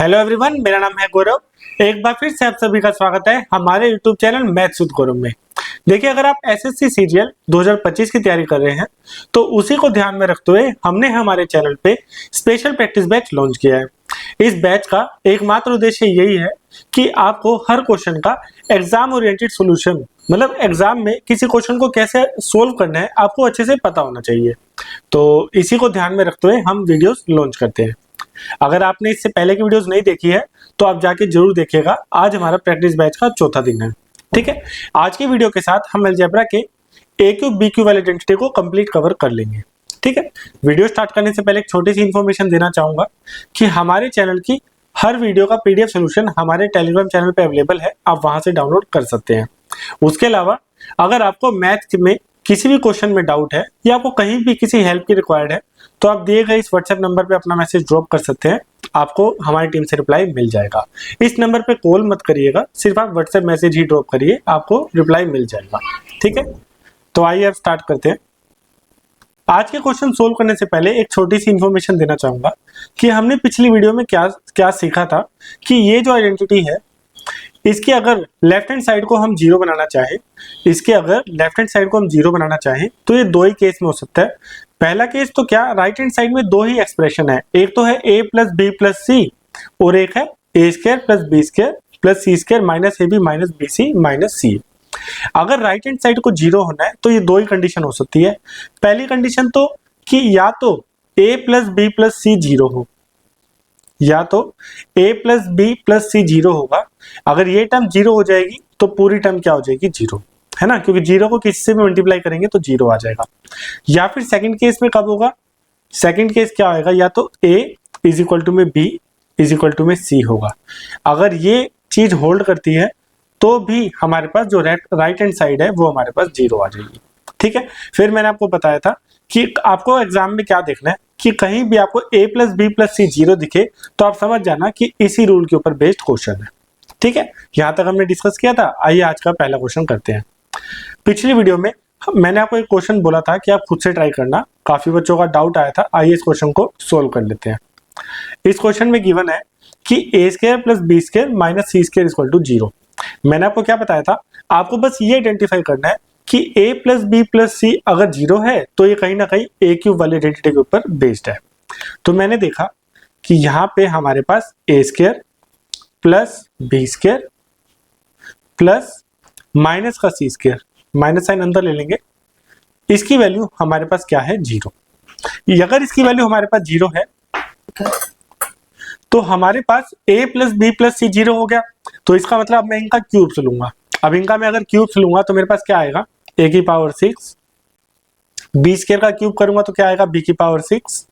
Hello everyone, मेरा नाम है गौरव। एक बार फिर से आप सभी का स्वागत है हमारे यूट्यूब चैनल मैथ्स विद गौरव में। देखिए, अगर आप एसएससी सीजीएल 2025 की तैयारी कर रहे हैं तो उसी को ध्यान में रखते हुए हमने हमारे चैनल पे स्पेशल प्रैक्टिस बैच लॉन्च किया है। इस बैच का एकमात्र उद्देश्य यही है कि आपको हर क्वेश्चन का एग्जाम ओरिएंटेड सोल्यूशन, मतलब एग्जाम में किसी क्वेश्चन को कैसे सोल्व करना है, आपको अच्छे से पता होना चाहिए। तो इसी को ध्यान में रखते हुए हम वीडियोस लॉन्च करते हैं। अगर आपने इससे पहले की वीडियोस नहीं देखी है तो आप जाके जरूर देखिएगा। आज हमारा प्रैक्टिस बैच का चौथा दिन है। ठीक है, आज की वीडियो के साथ हम अलजेब्रा के ए क्यूब बी क्यूब वाले आइडेंटिटी को कंप्लीट कवर कर लेंगे। ठीक है, वीडियो स्टार्ट करने से पहले एक छोटी सी इन्फॉर्मेशन देना चाहूंगा कि हमारे चैनल की हर वीडियो का पीडीएफ सोल्यूशन हमारे टेलीग्राम चैनल पे अवेलेबल है, आप वहां से डाउनलोड कर सकते हैं। उसके अलावा अगर आपको मैथ में किसी भी क्वेश्चन में डाउट है या आपको कहीं भी किसी हेल्प की रिक्वायर्ड है तो आप दिए गए इस व्हाट्सएप नंबर पे अपना मैसेज ड्रॉप कर सकते हैं, आपको हमारी टीम से रिप्लाई मिल जाएगा। इस नंबर पे कॉल मत करिएगा, सिर्फ आप व्हाट्सएप मैसेज ही ड्रॉप करिए, आपको रिप्लाई मिल जाएगा। ठीक है, तो आइए अब स्टार्ट करते हैं। आज के क्वेश्चन सोल्व करने से पहले एक छोटी सी इन्फॉर्मेशन देना चाहूंगा कि हमने पिछली वीडियो में क्या सीखा था कि ये जो आइडेंटिटी है इसके अगर लेफ्ट हैंड साइड को हम जीरो बनाना चाहें, तो ये दो ही केस में हो सकता है। पहला केस तो क्या, राइट हैंड साइड में दो ही एक्सप्रेशन है, एक तो है a plus B plus C और एक है A square plus B square plus C square minus A B minus B C minus C. अगर राइट हैंड साइड को जीरो होना है तो ये दो ही कंडीशन हो सकती है। पहली कंडीशन तो कि या तो a plus B plus c zero हो, या तो a plus B plus c zero होगा। अगर ये टर्म जीरो हो जाएगी तो पूरी टर्म क्या हो जाएगी, जीरो, है ना, क्योंकि जीरो को किसी से भी मल्टीप्लाई करेंगे तो जीरो आ जाएगा। या फिर सेकंड केस में कब होगा, सेकंड केस क्या होगा, या तो a इज इक्वल टू में b इज इक्वल टू में c होगा। अगर ये चीज होल्ड करती है तो भी हमारे पास जो राइट हैंड साइड है वो हमारे पास जीरो आ जाएगी। ठीक है, फिर मैंने आपको बताया था कि आपको एग्जाम में क्या देखना है कि कहीं भी आपको a plus B plus c zero दिखे तो आप समझ जाना कि इसी रूल के ऊपर बेस्ड क्वेश्चन है। ठीक है, यहां तक हमने डिस्कस किया था। आइए आज का पहला क्वेश्चन करते हैं। पिछली वीडियो में मैंने आपको एक क्वेश्चन बोला था कि आप खुद से ट्राई करना, काफी बच्चों का डाउट आया था। आइए इस क्वेश्चन को सोल्व कर लेते हैं। इस क्वेश्चन में गिवन है कि A square plus B square minus C square equal to zero. मैंने आपको क्या बताया था, आपको बस ये आइडेंटिफाई करना है कि a plus B plus c अगर जीरो है तो ये कहीं ना कहीं ए क्यूब वाले आइडेंटिटी के ऊपर बेस्ड है। तो मैंने देखा कि यहाँ पे हमारे पास A square plus B square plus minus का सी स्क्वायर, माइनस साइन अंदर ले लेंगे, इसकी वैल्यू हमारे पास क्या है, जीरो। अगर इसकी वैल्यू हमारे पास जीरो है तो हमारे पास a plus B plus c zero हो गया। तो इसका मतलब मैं इनका क्यूब्स लूंगा। अब इनका मैं अगर क्यूब्स लूंगा तो मेरे पास क्या आएगा, a की पावर 6, बी स्क्वायर का क्यूब करूंगा तो क्या आएगा, b की पावर 6।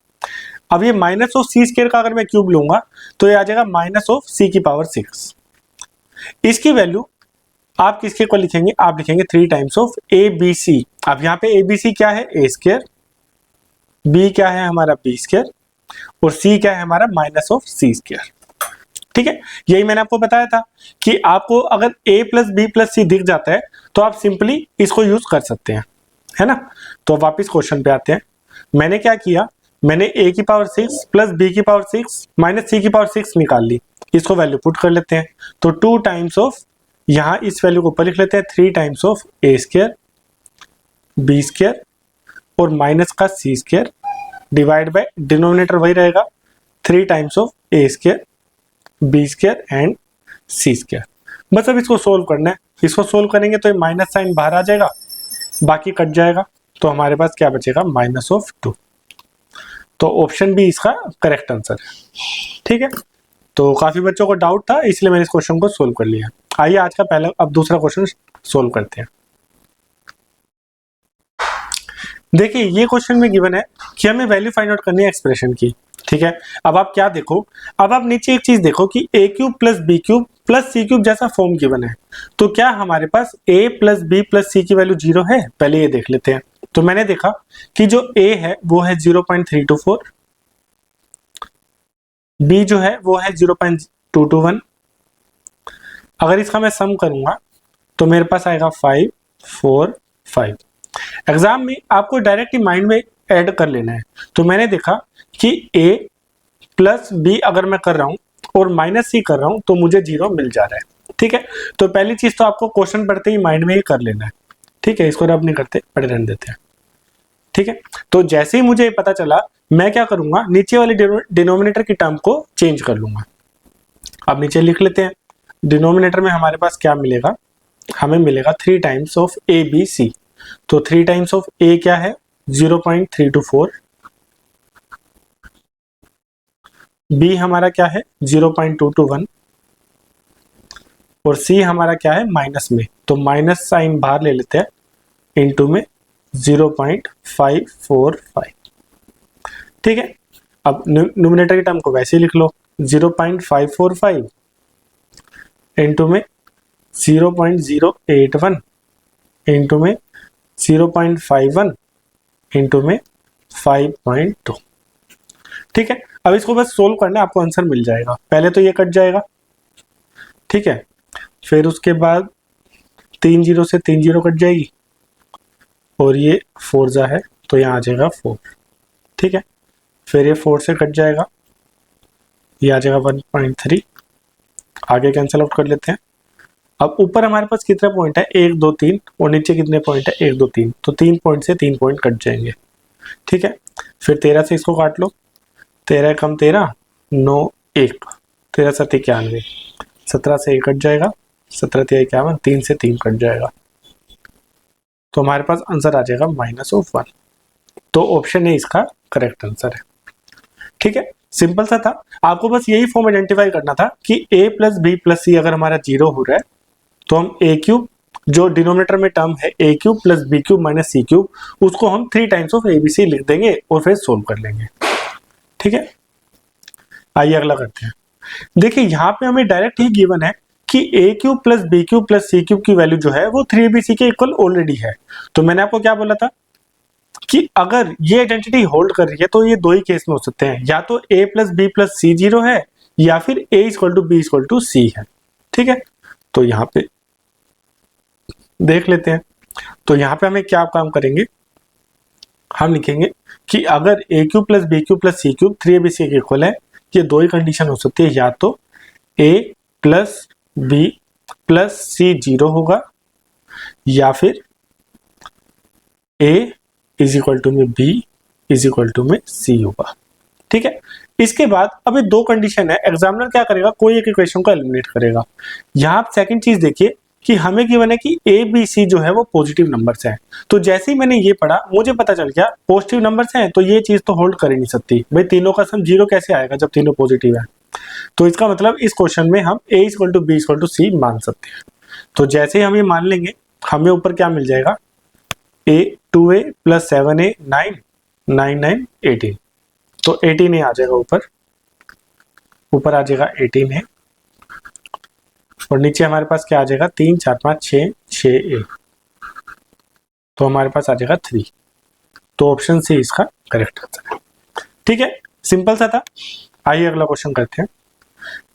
अब ये माइनस ऑफ सी स्क्वायर का अगर मैं क्यूब लूंगा तो ये आ जाएगा माइनस ऑफ c की पावर 6। इसकी वैल्यू आप किसके को लिखेंगे, आप लिखेंगे 3 times of A B c. अब यहाँ पे ए बी सी क्या है, ए स्क्वायर, बी क्या है हमारा बी स्क्वायर और सी क्या है हमारा माइनस ऑफ सी स्क्वायर। ठीक है, यही मैंने आपको बताया था कि आपको अगर a प्लस बी प्लस सी दिख जाता है तो आप सिंपली इसको यूज कर सकते हैं, है ना। तो वापस क्वेश्चन पे आते हैं। मैंने क्या किया, मैंने a की पावर 6 प्लस बी की पावर 6 माइनस सी की पावर 6 निकाल ली। इसको वैल्यू पुट कर लेते हैं तो 2 टाइम्स ऑफ, यहाँ इस वैल्यू को ऊपर लिख लेते हैं, 3 times of a square b square और माइनस का सी स्क्वायर डिवाइड बाय डिनोमिनेटर वही रहेगा, 3 times of a square b square and c square. बस अब इसको सोल्व करना है। इसको सोल्व करेंगे तो ये माइनस साइन बाहर आ जाएगा, बाकी कट जाएगा, तो हमारे पास क्या बचेगा, माइनस ऑफ 2। तो ऑप्शन बी इसका करेक्ट आंसर है। ठीक है, तो काफी बच्चों को डाउट था इसलिए मैंने इस क्वेश्चन को सोल्व कर लिया। आइए आज का पहला, अब दूसरा क्वेश्चन सोल्व करते हैं। देखिए, ये क्वेश्चन में गिवन है कि हमें वैल्यू फाइंड आउट करनी है एक्सप्रेशन की। ठीक है, अब आप क्या देखो, अब आप नीचे एक चीज देखो कि a cube plus B cube plus C cube जैसा फॉर्म गिवन है, तो क्या हमारे पास a प्लस बी प्लस सी की वैल्यू जीरो है, पहले ये देख लेते हैं। तो मैंने देखा कि जो a है वो है 0.324, b जो है वो है 0.221। अगर इसका मैं सम करूंगा तो मेरे पास आएगा 5 4 5। एग्जाम में आपको डायरेक्ट माइंड में ऐड कर लेना है। तो मैंने देखा कि a प्लस बी अगर मैं कर रहा हूं और माइनस सी कर रहा हूं तो मुझे 0 मिल जा रहा है। ठीक है, तो पहली चीज तो आपको क्वेश्चन पढ़ते ही माइंड में ही कर लेना है। ठीक है, इसको रब नहीं करते, पढ़े रहने देते हैं। ठीक है, तो जैसे ही मुझे पता चला मैं क्या करूंगा, नीचे वाले डिनोमिनेटर की टर्म को चेंज कर लूंगा। अब नीचे लिख लेते हैं, डिनोमिनेटर में हमारे पास क्या मिलेगा, हमें मिलेगा 3 times of A B c. तो 3 टाइम्स ऑफ ए क्या है 0.324, बी हमारा क्या है 0.221 और सी हमारा क्या है माइनस में, तो माइनस साइन बाहर ले लेते हैं, इनटू में 0.545। ठीक है, अब न्यूमरेटर की टर्म को वैसे ही लिख लो, 0.545 इनटू में 0.081 इनटू में 0.51 इनटू में 5.2। ठीक है, अब इसको बस सोल्व करना है, आपको आंसर मिल जाएगा। पहले तो ये कट जाएगा, ठीक है, फिर उसके बाद 3 0 से 3 0 कट जाएगी और ये 4 जा है तो यहाँ आ जाएगा 4। ठीक है, फिर ये 4 से कट जाएगा, ये आ जाएगा 1.3, आगे कैंसिल आउट कर लेते हैं। अब ऊपर हमारे पास कितने पॉइंट है 1 2 3 और नीचे कितने पॉइंट है 1 2 3, तो 3 पॉइंट से 3 पॉइंट कट जाएंगे। ठीक है, फिर 13 से इसको काट लो, 13 कम 13 9 1 13 7 91, 17 से 1 कट जाएगा, 17 3 51, 3 से 3 कट जाएगा, तो हमारे पास आंसर आ जाएगा -1। तो ऑप्शन ए इसका करेक्ट आंसर है। ठीक है, सिंपल सा था, आपको बस यही फॉर्म आइडेंटिफाई करना था कि a plus B plus c अगर हमारा 0 हो रहा है तो हम a क्यूब, जो डिनोमिनेटर में टर्म है a cube plus B cube minus c cube, उसको हम 3 टाइम्स ऑफ abc लिख देंगे और फिर सोल्व कर लेंगे। ठीक है, आइए अगला करते हैं। देखिए यहाँ पे हमें डायरेक्ट ही गिवन है कि a cube plus B cube plus C cube की वैल्यू जो है वो 3abc के इक्वल ऑलरेडी है। तो मैंने आपको क्या बोला था कि अगर ये आइडेंटिटी होल्ड कर रही है तो ये दो ही केस में हो सकते हैं, या तो a plus B plus C 0 है या फिर a equal to B equal to C है। ठीक है, तो यहाँ पे देख लेते हैं। तो यहाँ पे हमें क्या काम करेंगे, हम लिखेंगे कि अगर a cube plus B cube plus C cube 3abc के इक्वल है, ये दो ही कंडीशन हो सकती है, या तो a plus B plus C 0 होगा या फिर a इज इक्वल टू में b इज इक्वल टू में c होगा। ठीक है, इसके बाद अभी दो कंडीशन है, एग्जामिनर क्या करेगा, कोई एक इक्वेशन को एलिमिनेट करेगा। यहाँ आप सेकंड चीज देखिए कि हमें गिवन है कि a b c जो है वो पॉजिटिव नंबर्स हैं। तो जैसे ही मैंने ये पढ़ा मुझे पता चल गया पॉजिटिव नंबर्स हैं तो ये चीज तो होल्ड कर ही नहीं सकती भाई, तीनों का सम 0 कैसे आएगा जब तीनों पॉजिटिव है। तो इसका मतलब इस क्वेश्चन में हम a equal to B equal to C मान सकते हैं। तो जैसे ही हम ये मान लेंगे हमें ऊपर क्या मिल जाएगा, a 2a प्लस 7a 9 9 9 18, तो 18a आ जाएगा ऊपर आ जाएगा 18a और नीचे हमारे पास क्या आ जाएगा 3 4 5 6 6a, तो हमारे पास आ जाएगा 3। तो ऑप्शन सी इसका करेक्ट आंसर है। ठीक है, सिंपल सा था। आइए अगला क्वेश्चन करते हैं।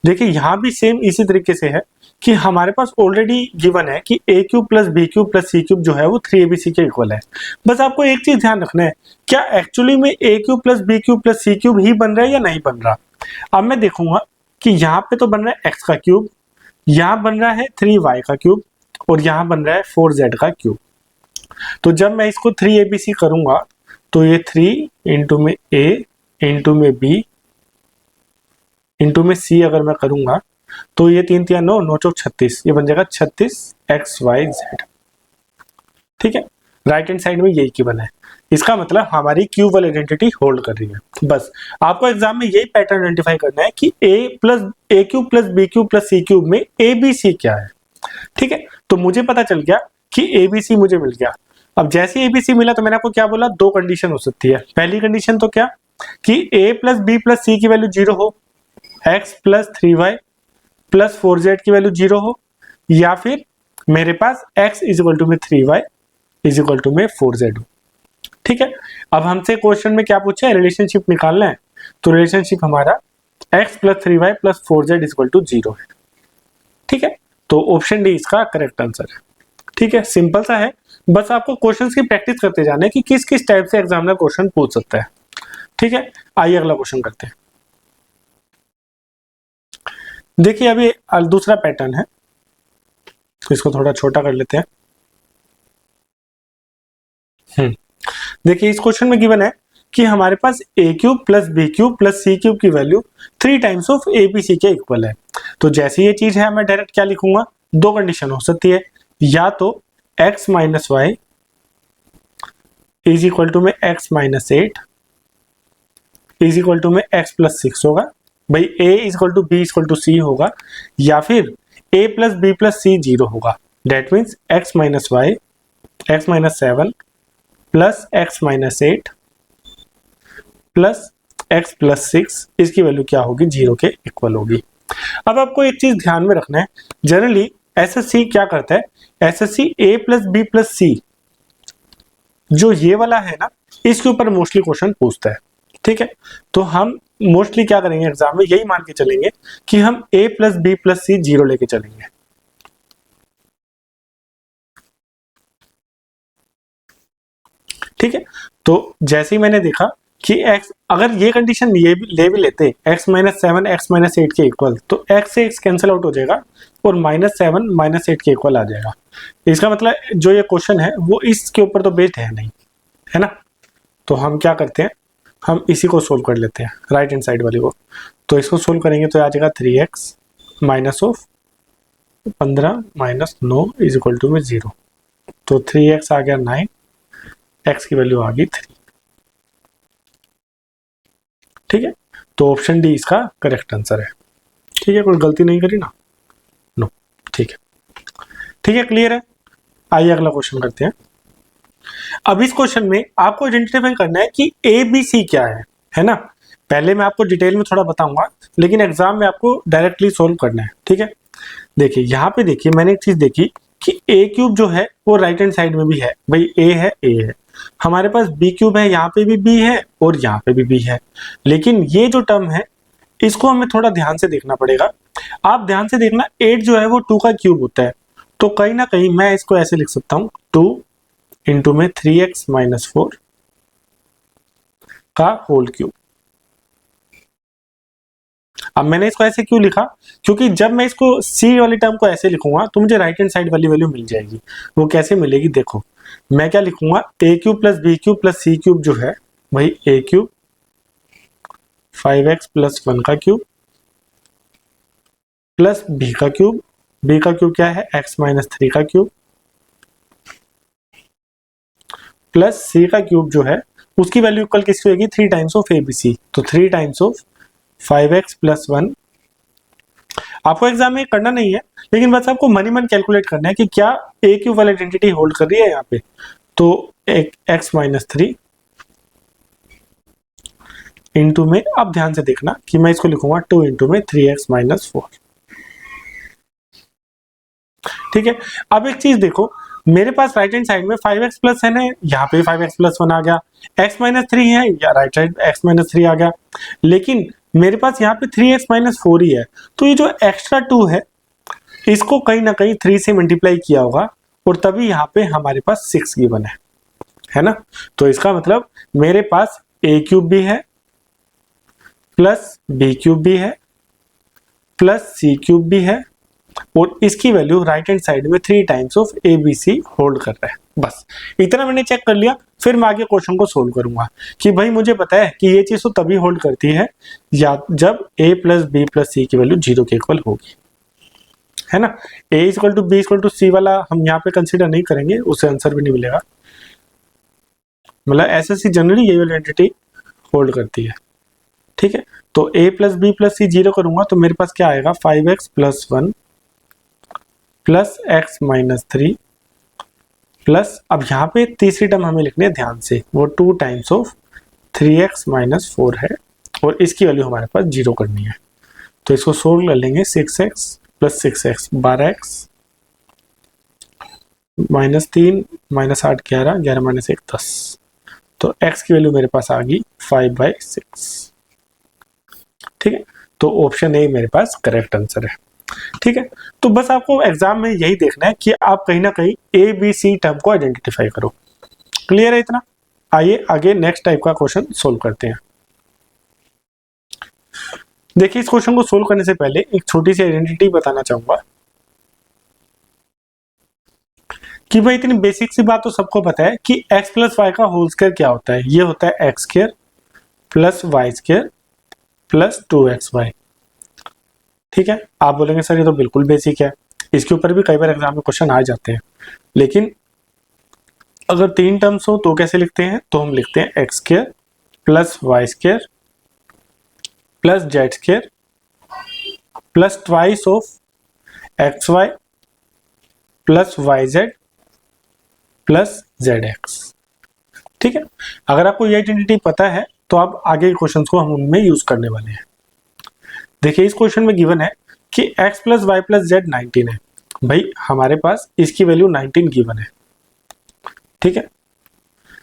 देखिए यहाँ भी सेम इसी तरीके से है कि हमारे पास ऑलरेडी गिवन है कि a cube plus B cube plus C cube जो है वो 3abc के इक्वल है। बस आपको एक चीज ध्यान रखना है, क्या एक्चुअली में a cube plus B cube plus C cube ही बन रहा है या नहीं बन रहा। अब मैं देखूंगा कि यहाँ पे तो बन रहा है x का क्यूब, यहाँ बन रहा है 3y का क्यूब और यहाँ बन रहा है 4z का क्यूब। तो जब मैं इसको 3abc करूंगा तो ये 3 इंटू में a इंटू में b इंटू में c अगर मैं करूंगा तो ये 3 3 9 9 चौक 36, ये बन जाएगा 36xyz। ठीक है, राइट हैंड साइड में यही गिवन है, इसका मतलब हमारी क्यूब वाली आइडेंटिटी होल्ड कर रही है। बस आपको एग्जाम में यही पैटर्न आइडेंटिफाई करना है कि a cube plus B cube plus C cube में abc क्या है। ठीक है, तो मुझे पता चल गया कि abc मुझे मिल गया। अब जैसे abc मिला तो मैंने आपको क्या बोला, दो कंडीशन हो सकती है। पहली कंडीशन तो क्या कि a प्लस बी प्लस सी की वैल्यू 0 हो, x plus 3y plus 4z की वैल्यू 0 हो, या फिर मेरे पास x इज इक्वल टू में 3y इज इक्वल टू में 4z हो। ठीक है, अब हमसे क्वेश्चन में क्या पूछा है, रिलेशनशिप निकालना है। तो रिलेशनशिप हमारा x plus 3y plus 4z is equal to 0 है। ठीक है, तो ऑप्शन डी इसका करेक्ट आंसर है। ठीक है, सिंपल सा है, बस आपको क्वेश्चंस की प्रैक्टिस करते जाना है कि किस किस टाइप से एग्जामिनर क्वेश्चन पूछ सकता है। ठीक है, आइए अगला क्वेश्चन करते हैं। देखिए अभी दूसरा पैटर्न है, तो इसको थोड़ा छोटा कर लेते हैं। देखिए इस क्वेश्चन में गिवन है कि हमारे पास A cube plus B cube plus C cube की value 3 times of A B C के इक्वल है। तो जैसे ये चीज है मैं डायरेक्ट क्या लिखूंगा, दो कंडीशन हो सकती है, या तो x minus Y is equal to में x minus 8 is equal to में x प्लस 6 होगा, भाई a is equal to B equal to C होगा, या फिर a plus B plus C 0 होगा। That means x minus Y x minus 7 plus x minus 8 plus x plus 6 इसकी value क्या होगी, 0 के इक्वल होगी। अब आपको एक चीज ध्यान में रखना है, जनरली एसएससी क्या करता है, SSC a plus B plus C जो ये वाला है ना, इसके ऊपर मोस्टली क्वेश्चन पूछता है। ठीक है, तो हम मोस्टली क्या करेंगे एग्जाम में, यही मान के चलेंगे कि हम a plus B plus C 0 लेके चलेंगे। ठीक है, तो जैसे ही मैंने देखा कि x, अगर ये कंडीशन ये ले भी लेते x माइनस 7 x माइनस 8 के इक्वल, तो x से x कैंसिल आउट हो जाएगा और माइनस 7 माइनस 8 के इक्वल आ जाएगा। इसका मतलब जो ये क्वेश्चन है वो इसके ऊपर तो बेस्ड है नहीं, है ना। तो हम क्या करते हैं, हम इसी को सोल्व कर लेते हैं, राइट हैंड साइड वाली को। तो इसको सोल्व करेंगे तो आ जाएगा 3x minus of 15 minus 9 is equal to में 0। तो 3x आ गया 9, x की वैल्यू आ गई 3। ठीक है, तो ऑप्शन डी इसका करेक्ट आंसर है। ठीक है, कोई गलती नहीं करी ना, नो। ठीक है, ठीक है, क्लियर है। आइए अगला क्वेश्चन करते हैं। अब इस क्वेश्चन में आपको आइडेंटिफाई करना है कि ए बी सी क्या है ना। पहले मैं आपको डिटेल में थोड़ा बताऊंगा, लेकिन एग्जाम में आपको डायरेक्टली सोल्व करना है। ठीक है, देखिए यहाँ पे देखिए मैंने एक चीज देखी कि ए क्यूब जो है वो राइट हैंड साइड में भी है, भाई ए है, हमारे पास बी क्यूब है, यहाँ पे भी बी है और यहाँ पे भी बी है, लेकिन ये जो टर्म है इसको हमें थोड़ा ध्यान से देखना पड़ेगा। आप ध्यान से देखना, 8 जो है वो 2 का क्यूब होता है, तो कहीं ना कहीं मैं इसको ऐसे लिख सकता हूँ 2 इंटू में 3x माइनस 4 का होल क्यूब। अब मैंने इसको ऐसे क्यों लिखा, क्योंकि जब मैं इसको c वाली टर्म को ऐसे लिखूंगा तो मुझे राइट हैंड साइड वाली वैल्यू मिल जाएगी। वो कैसे मिलेगी, देखो मैं क्या लिखूंगा, a cube plus B cube plus C cube जो है वही a क्यूब 5x प्लस 1 का क्यूब प्लस b का क्यूब क्या है x माइनस 3 का क्यूब प्लस c का क्यूब जो है उसकी वैल्यू इक्वल किसकी होगी, 3 टाइम्स ऑफ ABC। तो 3 टाइम्स ऑफ 5x प्लस 1। आपको एग्जाम में करना नहीं है, लेकिन बस आपको मनी मन कैलकुलेट करना है कि क्या ए क्यूब वाली आइडेंटिटी होल्ड कर रही है यहाँ पे। तो एक x माइनस 3 इंटू में, अब ध्यान से देखना कि मैं इसको लिखूंगा 2 इंटू में 3x माइनस 4। ठीक है, अब एक चीज देखो, मेरे पास राइट हैंड साइड में 5x प्लस n है, यहाँ पे 5x प्लस 1 आ गया, x माइनस 3 है, या राइट साइड x माइनस 3 आ गया, लेकिन मेरे पास यहाँ पे 3x माइनस 4 ही है। तो ये जो एक्स्ट्रा 2 है इसको कहीं ना कहीं 3 से मल्टीप्लाई किया होगा और तभी यहाँ पे हमारे पास 6 गिवन है ना। तो इसका मतलब मेरे पास a क्यूब भी है प्लस b क्यूब भी है प्लस c क्यूब भी है और इसकी वैल्यू राइट हैंड साइड में 3 टाइम्स ऑफ ABC होल्ड कर रहा है। बस इतना मैंने चेक कर लिया, फिर मैं आगे क्वेश्चन को सोल्व करूंगा कि भाई मुझे पता है कि ये चीज तो तभी होल्ड करती है या जब a प्लस बी प्लस सी की वैल्यू 0 के इक्वल होगी, है ना। a equal to B equal to C वाला हम यहाँ पे कंसिडर नहीं करेंगे, उससे आंसर भी नहीं मिलेगा। मतलब एसएससी जनरली ये वाली आइडेंटिटी होल्ड करती है। ठीक है, तो a plus B plus C 0 करूंगा तो मेरे पास क्या आएगा, 5x plus 1 plus x minus 3 plus, अब यहाँ पे तीसरी टर्म हमें लिखनी है ध्यान से, वो 2 टाइम्स ऑफ 3x माइनस 4 है और इसकी वैल्यू हमारे पास 0 करनी है। तो इसको सोल्व कर लेंगे, 6x plus 6x 12x minus 3 minus 8 11 11 minus 1 10। तो x की वैल्यू मेरे पास आ गई 5/6। ठीक है, तो ऑप्शन ए मेरे पास करेक्ट आंसर है। ठीक है, तो बस आपको एग्जाम में यही देखना है कि आप कहीं ना कहीं ए बी सी टर्म को आइडेंटिफाई करो। क्लियर है इतना। आइए आगे नेक्स्ट टाइप का क्वेश्चन सोल्व करते हैं। देखिए इस क्वेश्चन को सोल्व करने से पहले एक छोटी सी आइडेंटिटी बताना चाहूंगा कि भाई इतनी बेसिक सी बात तो सबको पता है कि x प्लस वाई का होल स्क्वायर क्या होता है। ये होता है x square plus Y square plus 2xy। ठीक है, आप बोलेंगे सर ये तो बिल्कुल बेसिक है, इसके ऊपर भी कई बार एग्जाम में क्वेश्चन आ जाते हैं। लेकिन अगर तीन टर्म्स हो तो कैसे लिखते हैं, तो हम लिखते हैं x square plus Y square plus Z square plus twice of x Y plus Y Z plus Z x. ठीक है, अगर आपको ये आइडेंटिटी पता है तो आप आगे के क्वेश्चंस को हम उनमें यूज करने वाले हैं। देखिए इस क्वेश्चन में गिवन है कि x plus Y plus z 19 है। भाई हमारे पास इसकी वैल्यू 19 गिवन है। ठीक है,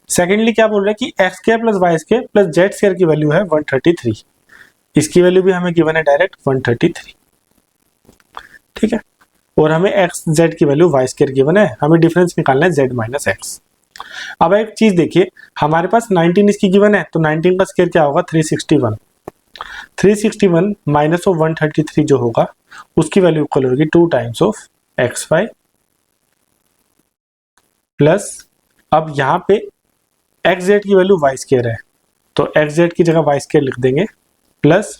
सेकेंडली क्या बोल रहा है कि x square plus Y square plus Z square की वैल्यू है 133। इसकी वैल्यू भी हमें गिवन है डायरेक्ट 133। ठीक है, और हमें एक्स जेड की वैल्यू वाई स्क्वायर गिवन है, हमें डिफरेंस निकालना है जेड माइनस एक्स। अब एक चीज देखिए, हमारे पास 19 इसकी गिवन है तो 19 का स्क्वायर क्या होगा 361। 361 माइनस ऑफ 133 जो होगा उसकी वैल्यू इक्वल होगी 2 times of x Y plus, अब यहाँ पे एक्स जेड की वैल्यू वाई स्क्वायर है तो एक्स जेड की जगह वाई स्क्वायर लिख देंगे प्लस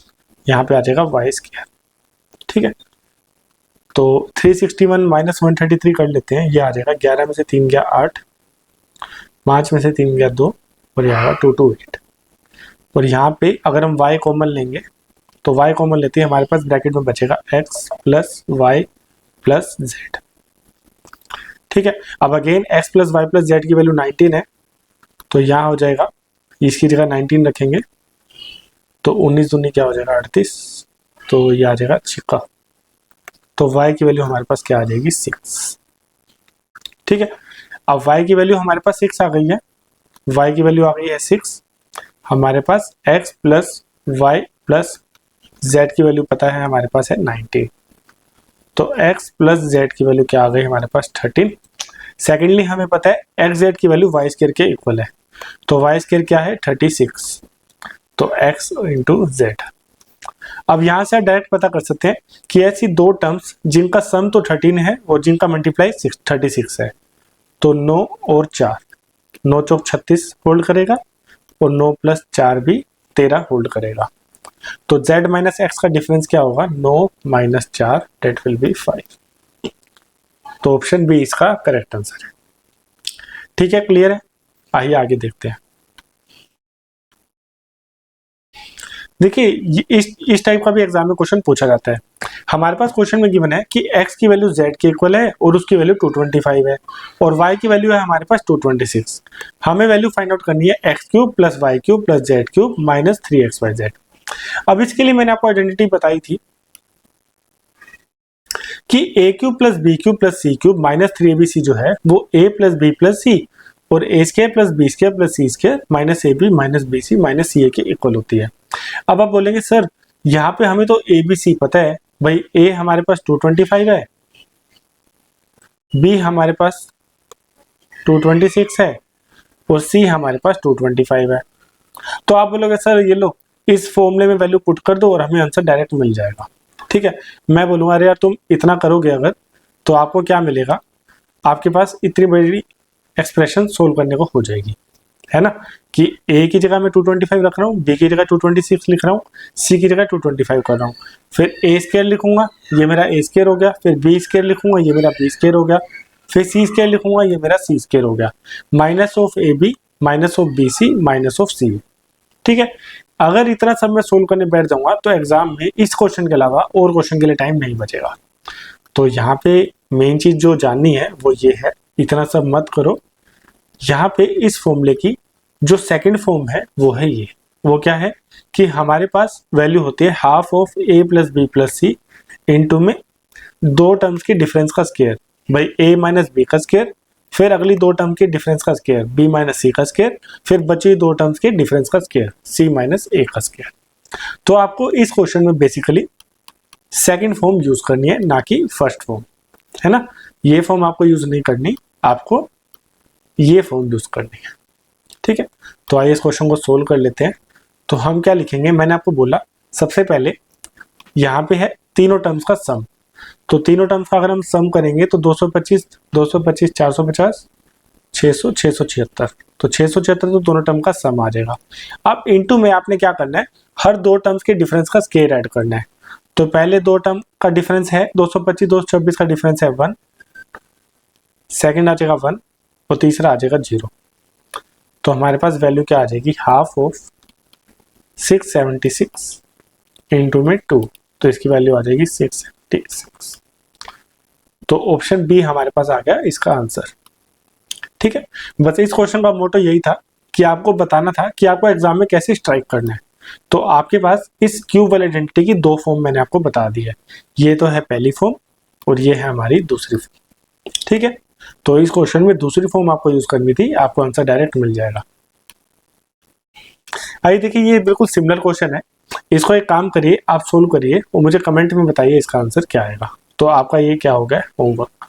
यहाँ पे आ जाएगा वाई स्क्वायर। ठीक है, तो 361 माइनस 133 कर लेते हैं, ये आ जाएगा 11 में से 3 गया 8, 5 में से 3 गया 2 और यहाँ आएगा 228। और यहाँ पे अगर हम y कॉमन लेंगे तो y कॉमन लेते हैं, हमारे पास ब्रैकेट में बचेगा x plus Y plus z. ठीक है, अब again x plus Y plus z की वैल्यू 19 है तो यहाँ हो जाएगा, इसकी जगह 19 रखेंगे तो 19 दूनी क्या हो जाएगा 38, तो ये आ जाएगा 6। तो y की वैल्यू हमारे पास क्या आ जाएगी 6। ठीक है, अब y की वैल्यू हमारे पास 6 आ गई है, y की वैल्यू आ गई है 6। हमारे पास x plus Y plus z की वैल्यू पता है हमारे पास है 19, तो x प्लस जेड की वैल्यू क्या आ गई हमारे पास 13। सेकेंडली हमें पता है एक्स जेड की वैल्यू वाई स्क्वायर के इक्वल है, तो वाई स्क्वायर क्या है 36, तो x इंटू जेड। अब यहाँ से डायरेक्ट पता कर सकते हैं कि ऐसी दो टर्म्स जिनका सम तो 13 है और जिनका मल्टीप्लाई 36 है, तो 9 और 4, 9 चौक 36 होल्ड करेगा और 9 प्लस 4 भी 13 होल्ड करेगा। तो z माइनस एक्स का डिफरेंस क्या होगा 9 माइनस 4, डेट विल बी 5। तो ऑप्शन बी इसका करेक्ट आंसर है। ठीक है, क्लियर है, आइए आगे देखते हैं। देखिए इस टाइप का भी एग्जाम में क्वेश्चन पूछा जाता है। हमारे पास क्वेश्चन में गिवन है कि x की वैल्यू z के इक्वल है और उसकी वैल्यू 225 है और y की वैल्यू है हमारे पास 226। हमें वैल्यू फाइंड आउट करनी है x cube plus Y cube plus Z cube minus 3xyz। अब इसके लिए मैंने आपको आइडेंटिटी बताई थी कि a cube plus B cube plus C cube minus 3abc जो है वो a plus B plus C और a square plus B square plus C square minus ab minus B C minus C A के इक्वल होती है। अब आप बोलेंगे सर यहाँ पे हमें तो ए बी सी पता है, भाई ए हमारे पास 225 है, बी हमारे पास 226 है और सी हमारे पास 225 है। तो आप बोलोगे सर ये लो इस फॉर्मूले में वैल्यू पुट कर दो और हमें आंसर डायरेक्ट मिल जाएगा। ठीक है, मैं बोलूंगा अरे यार तुम इतना करोगे अगर तो आपको क्या मिलेगा, आपके पास इतनी बड़ी एक्सप्रेशन सोल्व करने को हो जाएगी, है ना, कि a की जगह मैं 225 रख रहा हूँ, b की जगह 226 लिख रहा हूँ, c की जगह 225 कर रहा हूँ, फिर a स्क्वायर लिखूंगा ये मेरा a स्क्वायर हो गया, फिर b स्क्वायर लिखूंगा ये मेरा b स्क्वायर हो गया, फिर c स्क्वायर लिखूंगा ये मेरा c स्क्वायर हो गया, minus of A B minus of B C minus of C. ठीक है, अगर इतना सब मैं सोल्व करने बैठ जाऊंगा तो एग्जाम में इस क्वेश्चन के अलावा और क्वेश्चन के लिए टाइम नहीं बचेगा। तो यहाँ पे मेन चीज जो जाननी है वो ये है, इतना सब मत करो। यहाँ पे इस फॉर्मूले की जो सेकंड फॉर्म है वो है ये, वो क्या है कि हमारे पास वैल्यू होती है half of a plus B plus C into में दो टर्म्स की डिफरेंस का स्क्वायर, भाई a माइनस बी का स्क्वायर, फिर अगली दो टर्म के डिफरेंस का स्क्वायर b माइनस सी का स्क्वायर, फिर बची दो टर्म्स के डिफरेंस का स्क्वायर c माइनस a का स्क्वायर। तो आपको इस क्वेश्चन में बेसिकली सेकंड फॉर्म यूज करनी है, ना कि फर्स्ट फॉर्म, है ना। ये फॉर्म आपको यूज नहीं करनी, आपको ये फॉर्म यूज करनी है। ठीक है, तो आइए इस क्वेश्चन को सोल्व कर लेते हैं। तो हम क्या लिखेंगे, मैंने आपको बोला सबसे पहले यहाँ पे है तीनों टर्म्स का सम, तो तीनों टर्म्स का अगर हम सम करेंगे तो 225 450 600 676, तो 676 तो दोनों टर्म का सम आ जाएगा। अब इनटू में आपने क्या करना है, हर दो टर्म्स के डिफरेंस का स्क्वायर ऐड करना है। तो पहले दो टर्म का डिफरेंस है 225 226 का डिफरेंस है 1, सेकंड आ जाएगा 1 और तीसरा आ जाएगा 0। तो हमारे पास वैल्यू क्या आ जाएगी, हाफ ऑफ 676 इनटू में 2, तो इसकी वैल्यू आ जाएगी 676। तो ऑप्शन बी हमारे पास आ गया इसका आंसर। ठीक है, बस इस क्वेश्चन का मोटो यही था कि आपको बताना था कि आपको एग्जाम में कैसे स्ट्राइक करना है। तो आपके पास इस क्यूब वाले आइडेंटिटी की दो फॉर्म मैंने आपको बता दी है, ये तो है पहली फॉर्म और ये है हमारी दूसरी फॉर्म। ठीक है, तो इस क्वेश्चन में दूसरी फॉर्म आपको यूज करनी थी, आपको आंसर डायरेक्ट मिल जाएगा। आइए देखिए, ये बिल्कुल सिमिलर क्वेश्चन है, इसको एक काम करिए, आप सोल्व करिए और मुझे कमेंट में बताइए इसका आंसर क्या आएगा। तो आपका ये क्या हो गया, होमवर्क।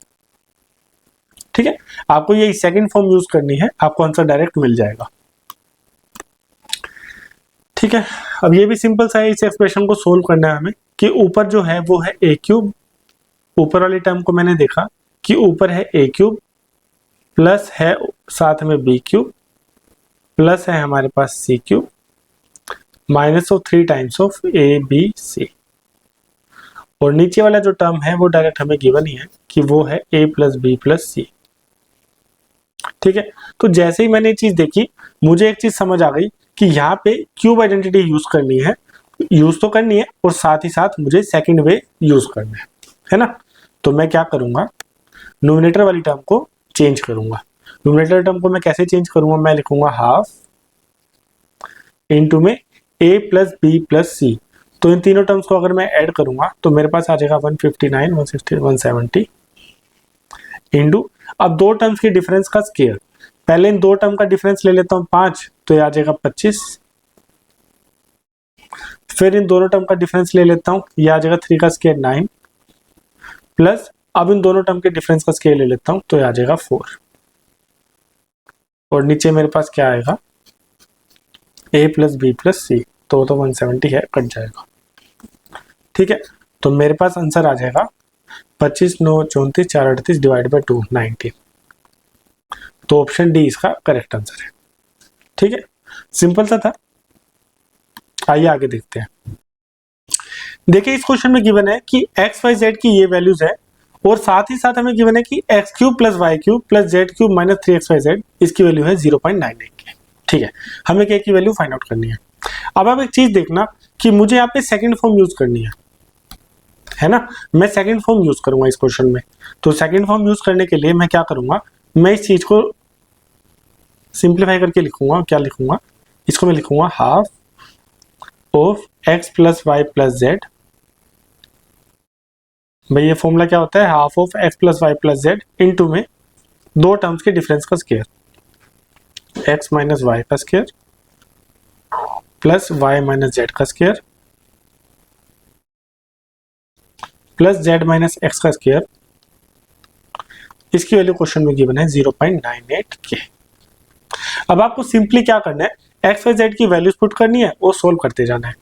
ठीक है, आपको ये सेकंड फॉर्म यूज करनी है, आपको आंसर डायरेक्ट मिल जाएगा। ठीक है, अब ये भी सिंपल सा है, इस एक्सप्रेशन को सोल्व करना है हमें कि ऊपर जो है वो है ए क्यूब, ऊपर वाली टर्म को मैंने देखा कि ऊपर है ए क्यूब प्लस है साथ में बी क्यूब प्लस है हमारे पास C cube minus of 3 times of A B C, और नीचे वाला जो टर्म है वो डायरेक्ट हमें गिवन ही है कि वो है ए प्लस बी प्लस सी। ठीक है, तो जैसे ही मैंने ये चीज देखी मुझे एक चीज समझ आ गई कि यहाँ पे क्यूब आइडेंटिटी यूज करनी है, यूज तो करनी है और साथ ही साथ मुझे सेकंड वे यूज करना है ना। तो मैं क्या करूंगा, न्यूमरेटर वाली टर्म को चेंज करूंगा। न्यूमरेटर टर्म को मैं कैसे चेंज करूंगा, मैं लिखूंगा हाफ इनटू में ए प्लस बी प्लस सी। तो इन तीनों टर्म्स को अगर मैं ऐड करूंगा तो मेरे पास आ जाएगा 159 160 170 इंटू, अब दो टर्म्स के डिफरेंस का स्क्वायर, पहले इन दो टर्म का डिफरेंस ले लेता हूं 5, तो ये आ जाएगा 25, फिर इन दोनों टर्म का डिफरेंस ले लेता हूं, ये आ जाएगा 3 का स्क्वायर 9, प्लस अब इन दोनों टर्म के डिफरेंस का स्क्वायर ले लेता हूं तो ये आ जाएगा 4, और नीचे मेरे पास क्या आएगा a plus B plus C, तो 170 है, कट जाएगा। ठीक है, तो मेरे पास आंसर आ जाएगा 25 9 34 4 38 डिवाइड बाई 2 19। तो ऑप्शन डी इसका करेक्ट आंसर है। ठीक है, सिंपल सा था। आइए आगे देखते हैं। देखिए, इस क्वेश्चन में गिवन है कि एक्स वाई जेड की ये वैल्यूज है और साथ ही साथ हमें गिवन है कि x cube plus Y cube plus Z cube minus 3xyz, इसकी वैल्यू है 0.98 की। ठीक है, हमें के की वैल्यू फाइंड आउट करनी है। अब आप एक चीज देखना कि मुझे यहाँ पे सेकंड फॉर्म यूज करनी है ना, मैं सेकंड फॉर्म यूज करूंगा इस क्वेश्चन में। तो सेकंड फॉर्म यूज करने के लिए मैं क्या करूंगा, मैं इस चीज को सिंप्लीफाई करके लिखूंगा। क्या लिखूंगा, इसको मैं लिखूंगा half of X plus Y plus Z. भाई ये फॉर्मूला क्या होता है, half of X plus Y plus Z into में दो टर्म्स के डिफरेंस का स्क्वायर, एक्स माइनस वाई का square plus Y minus Z का square plus Z minus X का स्क्वायर। इसकी वैल्यू क्वेश्चन में गिवन है 0.98 के। अब आपको सिंपली क्या करना है, एक्स वाई जेड की वैल्यूज पुट करनी है और सोल्व करते जाना है।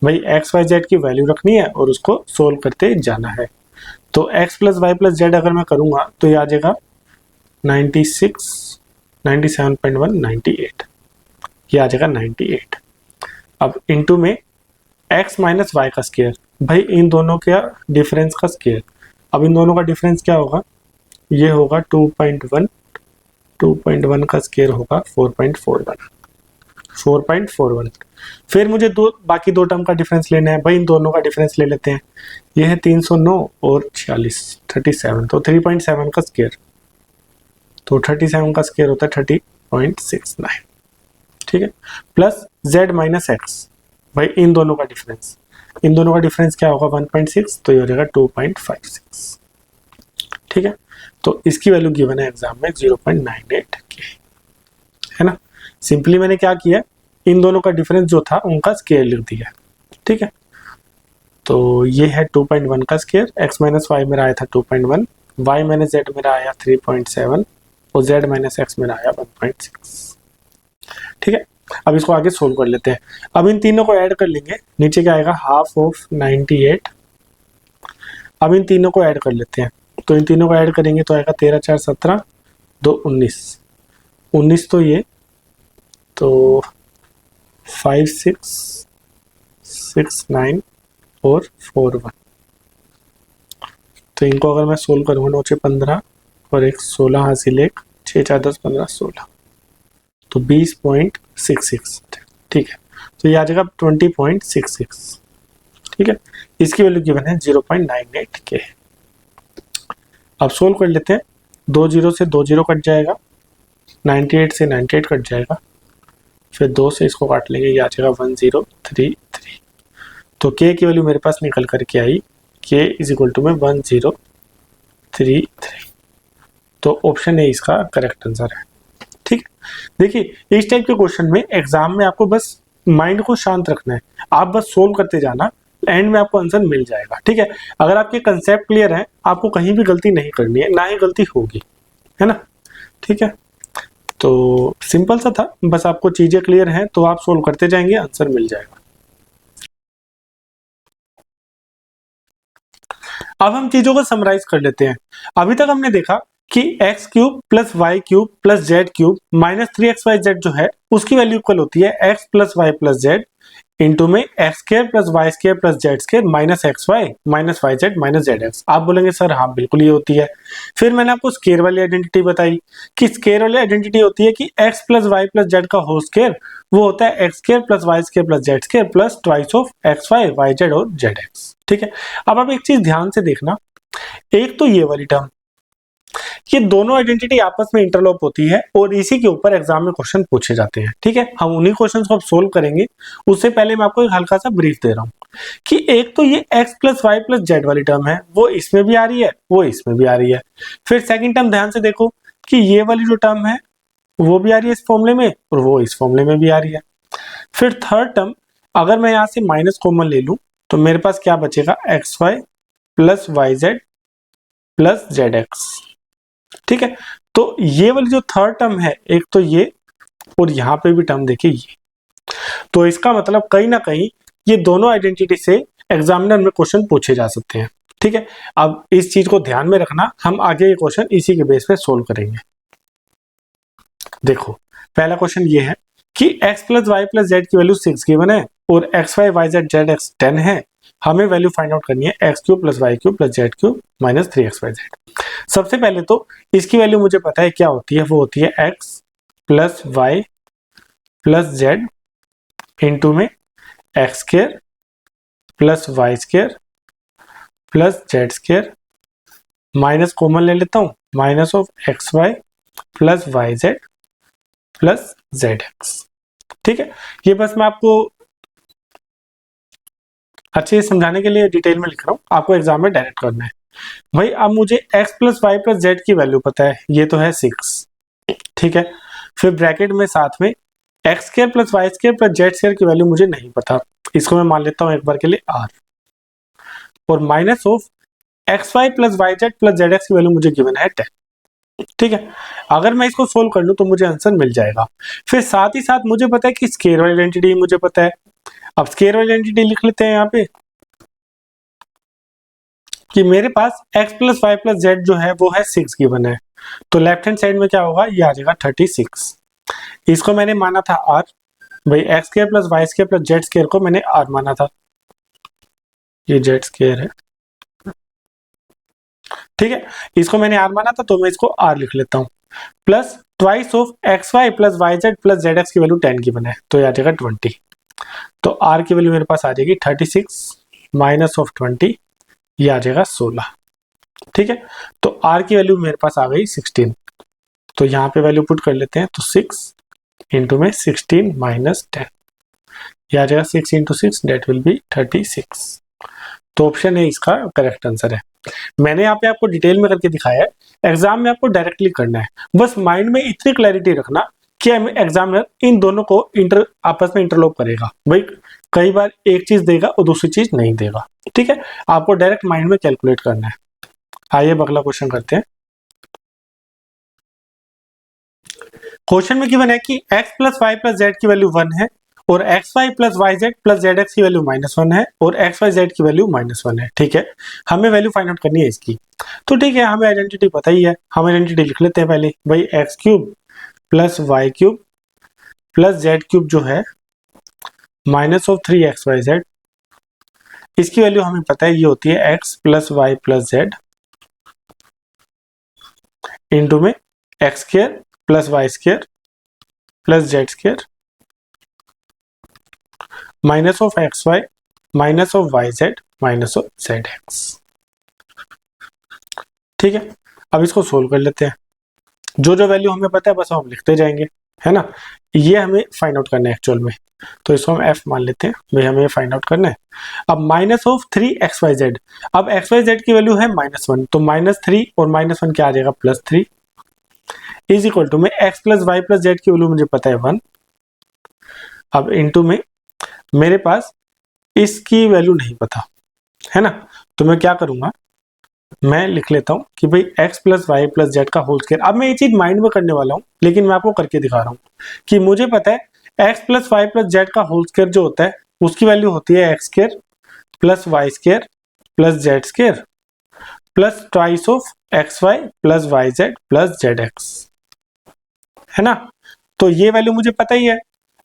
भाई एक्स वाई जेड की वैल्यू रखनी है और उसको सोल्व करते जाना है। तो x plus Y plus z अगर मैं करूंगा तो ये आ जाएगा 96 97.1 98, ये आ जाएगा 98। अब इनटू में एक्स माइनस वाई का स्क्वायर, भाई इन दोनों का डिफरेंस का स्क्वायर। अब इन दोनों का डिफरेंस क्या होगा, ये होगा 2.1 2.1 का स्क्वायर होगा 4.41। फिर मुझे बाकी दो टर्म का डिफरेंस लेना है, भाई इन दोनों का डिफरेंस ले लेते हैं। ये है 309 और 46 37, तो 3.7 का स्क्वायर, तो 37 का स्क्वायर होता है 30.69। ठीक है, प्लस z माइनस एक्स, भाई इन दोनों का डिफरेंस, इन दोनों का डिफरेंस क्या होगा 1.6, तो ये हो जाएगा 2.56। ठीक है, तो इसकी वैल्यू गिवन है एग्जाम में 0.98 के, है ना। सिंपली मैंने क्या किया, इन दोनों का डिफरेंस जो था उनका स्क्वायर लिख दिया। ठीक है, तो ये है 2.1 का स्क्वायर, x माइनस वाई मेरा आया था 2.1, y माइनस जेड मेरा आया 3.7 और z माइनस एक्स मेरा आया 1.6। ठीक है, अब इसको आगे सोल्व कर लेते हैं। अब इन तीनों को ऐड कर लेंगे, नीचे क्या आएगा हाफ ऑफ 98। अब इन तीनों को ऐड कर लेते हैं, तो इन तीनों को ऐड करेंगे तो आएगा 13 4 17 2 19 19, तो ये तो 5 6 6 9 और 4 1। तो इनको अगर मैं सोल्व करूँगा 9 6 15 और एक 16 हासिल, एक 6 4 10 15 16, तो 20.66। ठीक है, तो ये आ जाएगा 20.66। ठीक है, इसकी वैल्यू गिवन है 0.98 के। अब सोल्व कर लेते हैं, 2 जीरो से 2 जीरो कट जाएगा, 98 से 98 कट जाएगा, फिर 2 से इसको काट लेंगे, ये आ जाएगा 1033। तो k की वैल्यू मेरे पास निकल करके आई, k इज इक्वल टू में 1033। तो ऑप्शन ए इसका करेक्ट आंसर है। ठीक, देखिए इस टाइप के क्वेश्चन में एग्जाम में आपको बस माइंड को शांत रखना है, आप बस सोल्व करते जाना, एंड में आपको आंसर मिल जाएगा। ठीक है, अगर आपके कंसेप्ट क्लियर है, आपको कहीं भी गलती नहीं करनी है, ना ही गलती होगी, है ना। ठीक है, तो सिंपल सा था, बस आपको चीजें क्लियर हैं तो आप सोल्व करते जाएंगे, आंसर मिल जाएगा। अब हम चीजों को समराइज कर लेते हैं। अभी तक हमने देखा कि x cube plus Y cube plus Z cube minus 3xyz जो है उसकी वैल्यू इक्वल होती है x plus Y plus Z into में x square plus Y square plus Z square minus X Y minus Y Z minus Z X. आप बोलेंगे sir हाँ बिल्कुल ये होती है। फिर मैंने आपको स्केयर वाली आइडेंटिटी बताई कि स्केयर वाली आइडेंटिटी होती है कि x plus Y plus z का होल स्केयर वो होता है x square plus Y square plus Z square plus twice of x Y z और जेड एक्स। ठीक है, अब आप एक चीज ध्यान से देखना, एक तो ये वाली टर्म, ये दोनों आइडेंटिटी आपस में इंटरलॉक होती है और इसी के ऊपर एग्जाम में क्वेश्चन पूछे जाते हैं। ठीक है, हम उन्हीं क्वेश्चंस को अब सोल्व करेंगे। उससे पहले मैं आपको एक हल्का सा ब्रीफ दे रहा हूं कि एक तो ये x plus Y plus z वाली टर्म है, वो इसमें भी आ रही है, वो इसमें भी आ रही है। फिर सेकंड टर्म ध्यान से देखो कि ये वाली जो टर्म है वो भी आ रही है इस फॉर्मूले में और वो इस फॉर्मूले में भी आ रही है। फिर थर्ड टर्म, अगर मैं यहां से माइनस कॉमन ले लूं तो मेरे पास क्या बचेगा, x Y plus Y Z plus Z x. ठीक है, तो ये वाली जो थर्ड टर्म है, एक तो ये और यहां पे भी टर्म देखिए ये, तो इसका मतलब कहीं ना कहीं ये दोनों आइडेंटिटी से एग्जामिनर में क्वेश्चन पूछे जा सकते हैं। ठीक है, अब इस चीज को ध्यान में रखना, हम आगे ये क्वेश्चन इसी के बेस पे सोल्व करेंगे। देखो पहला क्वेश्चन ये है कि x plus Y plus z की वैल्यू 6 गिवन है और x y y z z x 10 है। हमें वैल्यू फाइंड आउट करनी है x cube plus Y cube plus Z cube minus 3xyz। सबसे पहले तो इसकी वैल्यू मुझे पता है क्या होती है, वो होती है x plus Y plus Z into में x square plus Y square plus Z square, minus common ले लेता हूं, minus of x Y plus Y Z plus Z x. ठीक है, ये बस मैं आपको अच्छे से समझाने के लिए डिटेल में लिख रहा हूँ, आपको एग्जाम में डायरेक्ट करना है। भाई अब मुझे x plus Y plus z की वैल्यू पता है, ये तो है 6। ठीक है, फिर ब्रैकेट में साथ में x square plus Y square plus Z square की वैल्यू मुझे नहीं पता, इसको मैं मान लेता हूँ एक बार के लिए r, और minus of x Y plus Y Z plus Z x की वैल्यू मुझे गिवन है 10। ठीक है, अगर मैं इसको सोल्व कर लूं तो मुझे आंसर मिल जाएगा। फिर साथ ही साथ मुझे पता है कि स्केयर वाली आइडेंटिटी मुझे पता है। अब स्केयर वाली आइडेंटिटी लिख लेते हैं यहाँ पे कि मेरे पास x plus Y plus z जो है वो है 6 गिवन है, तो लेफ्ट हैंड साइड में क्या होगा, ये आ जाएगा 36। इसको मैंने माना था r, भाई x square plus Y square plus Z square को मैंने r माना था, ये जेड स्क्र है। ठीक है, इसको मैंने r माना था तो मैं इसको r लिख लेता हूँ, plus twice of x Y plus Y Z plus Z x की वैल्यू 10 गिवन है, तो ये आ जाएगा 20। तो r की वैल्यू मेरे पास आ जाएगी 36 माइनस ऑफ 20, ये आ जाएगा 16। ठीक है, तो r की वैल्यू मेरे पास आ गई 16, तो यहाँ पे वैल्यू पुट कर लेते हैं, तो 6 इंटू में 16 माइनस 10, ये आ जाएगा 6 इंटू 6 डेट विल बी 36। तो ऑप्शन ए इसका करेक्ट आंसर है। मैंने यहाँ पे आपको डिटेल में करके दिखाया है, एग्जाम में आपको डायरेक्टली करना है, बस माइंड में इतनी क्लैरिटी रखना कि एग्जामिनर इन दोनों को आपस में इंटरलॉक करेगा। भाई कई बार एक चीज देगा और दूसरी चीज नहीं देगा। ठीक है, आपको डायरेक्ट माइंड में कैलकुलेट करना है। आइए अगला क्वेश्चन करते हैं। क्वेश्चन में गिवन है कि x plus Y plus z की वैल्यू 1 है और x Y plus Y Z plus Z x की वैल्यू -1 है और एक्स वाई जेड की वैल्यू -1 है। ठीक है, हमें वैल्यू फाइंड आउट करनी है इसकी। तो ठीक है, हमें आइडेंटिटी पता ही है, हम आइडेंटिटी लिख लेते हैं पहले। भाई x cube plus Y cube plus Z cube जो है -3xyz, इसकी वैल्यू हमें पता है ये होती है x plus Y plus Z into में x square plus Y square plus Z square minus of x Y minus of Y Z minus of Z x. ठीक है, अब इसको सोल्व कर लेते हैं। जो जो वैल्यू हमें पता है बस हम लिखते जाएंगे, है ना। ये हमें फाइंड आउट करना है एक्चुअल में, तो इसको हम f मान लेते हैं। भाई हमें फाइंड आउट करना है। अब -3xyz, अब xyz की वैल्यू है -1, तो -3 और -1 क्या आ जाएगा +3 इज इक्वल टू में x plus Y plus z की वैल्यू मुझे पता है 1। अब इनटू में मेरे पास इसकी वैल्यू नहीं पता, है ना। तो मैं क्या करूंगा, मैं लिख लेता हूं कि भाई x plus Y plus z का होल स्क्वायर। अब मैं ये चीज माइंड में करने वाला हूं, लेकिन मैं आपको करके दिखा रहा हूं कि मुझे पता है x plus Y plus z का होल स्क्वायर जो होता है उसकी वैल्यू होती है x square plus Y square plus Z square plus twice of x Y plus Y Z plus Z x, है ना। तो ये वैल्यू मुझे पता ही है।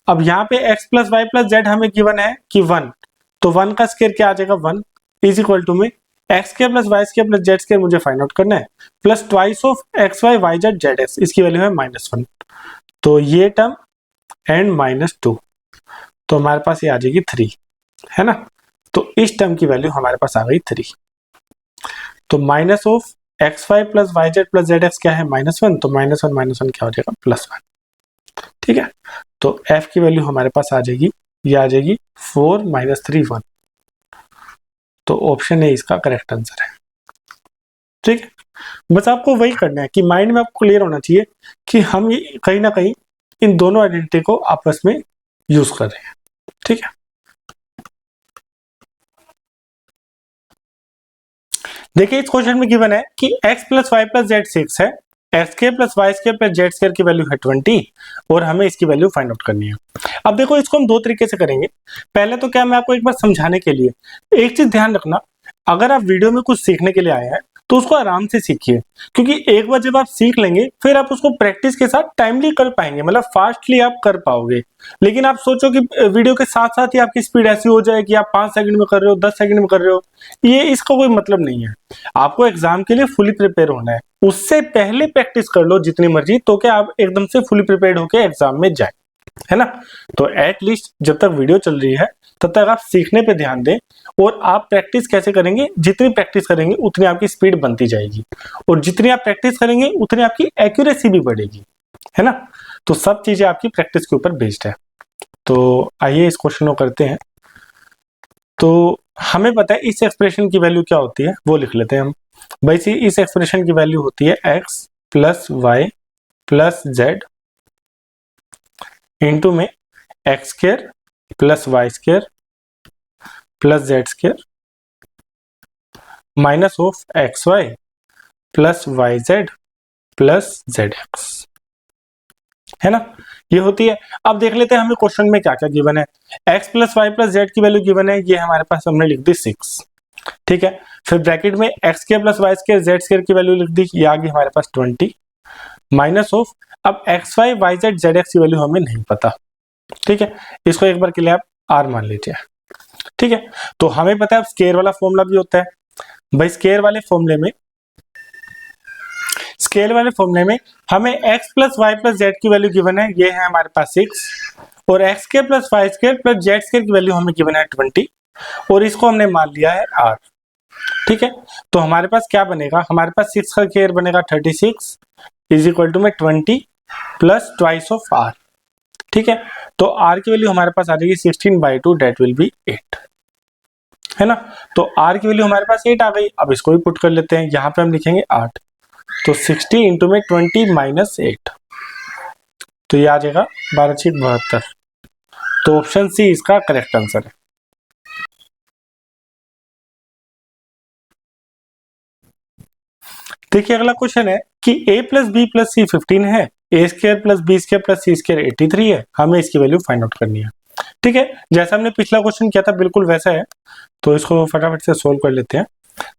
अब यहाँ पे x plus Y plus z हमें गिवन है कि 1, तो 1 का स्क्वायर क्या आ जाएगा 1 इज इक्वल टू में x square plus Y square plus Z square मुझे फाइंड आउट करना है plus twice of x y y z z x, इसकी वैल्यू है -1। तो ये टर्म एंड -2, तो हमारे पास ये आ जाएगी 3, है ना। तो इस टर्म की वैल्यू हमारे पास आ गई 3। तो minus of x Y plus Y Z plus Z x क्या है -1, तो -1 क्या हो जाएगा +1। ठीक है, तो f की वैल्यू हमारे पास आ जाएगी, ये आ जाएगी 4 - 3 1। तो ऑप्शन ए इसका करेक्ट आंसर है। ठीक है, बस आपको वही करना है कि माइंड में आपको क्लियर होना चाहिए कि हम ये कहीं ना कहीं इन दोनों आइडेंटिटी को आपस में यूज कर रहे हैं। ठीक है, देखिए इस क्वेश्चन में गिवन है कि x plus Y plus z 6 है, x square plus Y square plus Z square की वैल्यू है 20 और हमें इसकी वैल्यू फाइंड आउट करनी है। अब देखो इसको हम दो तरीके से करेंगे। पहले तो क्या, मैं आपको एक बार समझाने के लिए एक चीज ध्यान रखना, अगर आप वीडियो में कुछ सीखने के लिए आए हैं तो उसको आराम से सीखिए, क्योंकि एक बार जब आप सीख लेंगे फिर आप उसको प्रैक्टिस के साथ टाइमली कर पाएंगे, मतलब फास्टली आप कर पाओगे। लेकिन आप सोचो कि वीडियो के साथ साथ ही आपकी स्पीड ऐसी हो जाए कि आप 5 सेकंड में कर रहे हो, 10 सेकंड में कर रहे हो, ये इसका कोई मतलब नहीं है। आपको एग्जाम के लिए फुली प्रिपेयर होना है, उससे पहले प्रैक्टिस कर लो जितनी मर्जी, तो क्या आप एकदम से फुली प्रिपेयर्ड होकर एग्जाम में जाए, है ना। तो एटलीस्ट जब तक वीडियो चल रही है तब तक आप सीखने पे ध्यान दें, और आप प्रैक्टिस कैसे करेंगे, जितनी प्रैक्टिस करेंगे उतनी आपकी स्पीड बनती जाएगी, और जितनी आप प्रैक्टिस करेंगे उतनी आपकी एक्यूरेसी भी बढ़ेगी, है ना। तो सब चीजें आपकी प्रैक्टिस के ऊपर बेस्ड है। तो आइए इस क्वेश्चन को करते हैं। तो हमें पता है इस एक्सप्रेशन की वैल्यू क्या होती है, वो लिख लेते हैं हम। भाई इस एक्सप्रेशन की वैल्यू होती है x plus Y plus Z into में x square plus Y square plus Z square minus of x Y plus Y Z plus Z x, है ना। ये होती है। अब देख लेते हैं हमें क्वेश्चन में क्या क्या गिवन है। x plus Y plus z की वैल्यू गिवन है, ये हमारे पास हमने लिख दी 6। ठीक है, फिर ब्रैकेट में x square plus Y square z square की वैल्यू लिख दी, ये आ गई हमारे पास 20 माइनस ऑफ, अब x y y z z x की वैल्यू हमें नहीं पता। ठीक है, इसको एक बार के लिए आप r मान लीजिए। ठीक है, तो हमें पता है स्क्वायर वाला फॉर्मूला भी होता है। भाई स्क्वायर वाले फॉर्मूले में हमें x plus Y plus z की वैल्यू गिवन है, ये है हमारे पास 6, और x square plus Y square plus Z square की वैल्यू हमें गिवन है 20, और इसको हमने मान लिया है r। ठीक है, तो हमारे पास क्या बनेगा, हमारे पास 6 का स्क्वायर बनेगा 36 इज इक्वल टू में 20 प्लस ट्वाइस ऑफ r। ठीक है, तो r की वैल्यू हमारे पास आ जाएगी 16/2, डेट विल बी 8, है ना। तो r की वैल्यू हमारे पास 8 आ गई। अब इसको भी पुट कर लेते हैं, यहाँ पे हम लिखेंगे 8, तो 60 इंटू में 20 माइनस 8, तो ये आ जाएगा 12×6 = 72। तो ऑप्शन सी इसका करेक्ट आंसर है। देखिए अगला क्वेश्चन है कि a plus B plus C 15 है, A square plus B square plus C square 83 है, हमें इसकी वैल्यू फाइंड आउट करनी है। ठीक है, जैसा हमने पिछला क्वेश्चन किया था बिल्कुल वैसा है, तो इसको फटाफट से सोल्व कर लेते हैं।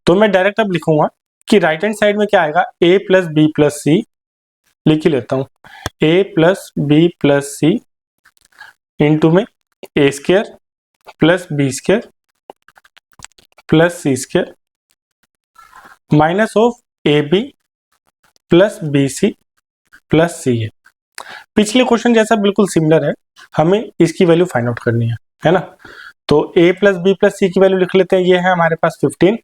तो मैं डायरेक्ट अब लिखूंगा कि राइट हैंड साइड में क्या आएगा, A plus B plus C, लिख ही लेता हूं, A plus B plus C into में A square plus B square plus C square minus of A B plus B C plus C A. पिछले question जैसा बिल्कुल सिमिलर है, हमें इसकी वैल्यू फाइंड आउट करनी है ना। तो a प्लस बी प्लस सी की वैल्यू लिख लेते हैं, ये है हमारे पास 15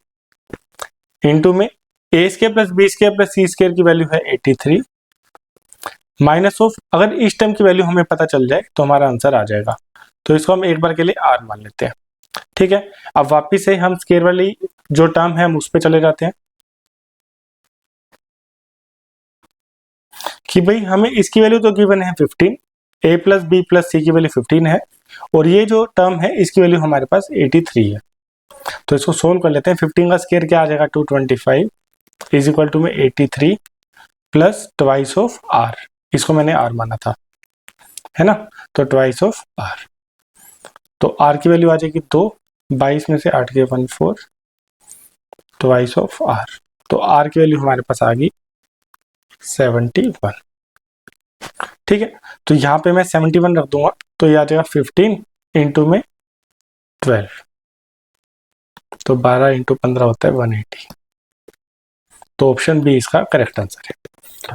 इंटू में A square plus B square plus C square की वैल्यू है 83 माइनस ऑफ, अगर इस टर्म की वैल्यू हमें पता चल जाए तो हमारा आंसर आ जाएगा, तो इसको हम एक बार के लिए r मान लेते हैं। ठीक है, अब वापिस से हम स्क्वायर वाली जो टर्म है हम उस पर चले जाते हैं कि भाई हमें इसकी वैल्यू तो गिवन है 15, a प्लस बी प्लस सी की वैल्यू 15 है और ये जो टर्म है इसकी वैल्यू हमारे पास 83 है। तो इसको सोल्व कर लेते हैं। 15 का स्क्वायर क्या आ जाएगा 225 इज इक्वल टू में 83 प्लस ट्वाइस ऑफ r, इसको मैंने r माना था, है ना, तो ट्वाइस ऑफ r, तो r की वैल्यू आ जाएगी 2, 22 में से 8 के 14 ट्वाइस ऑफ r, तो r की वैल्यू हमारे पास आ गई 71। ठीक है, तो यहाँ पे मैं 71 रख दूंगा, तो ये आ जाएगा 15 इंटू में 12, तो 12 इंटू 15 होता है 180, तो ऑप्शन बी इसका करेक्ट आंसर है।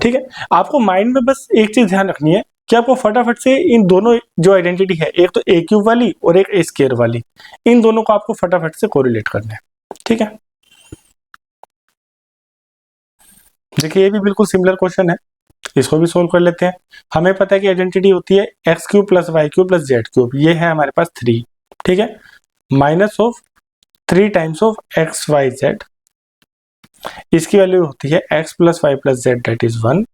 ठीक है, आपको माइंड में बस एक चीज ध्यान रखनी है कि आपको फटाफट से इन दोनों जो आइडेंटिटी है, एक तो ए क्यूब वाली और एक ए स्क्वायर वाली, इन दोनों को आपको फटाफट से कोरिलेट करना है। ठीक है, देखिए ये भी बिल्कुल सिमिलर क्वेश्चन है, इसको भी सोल्व कर लेते हैं। हमें पता है कि आइडेंटिटी होती है x cube plus Y cube plus Z cube, ये है हमारे पास 3। ठीक है, minus of 3 times of x Y z, इसकी वैल्यू होती है x plus Y plus z that is 1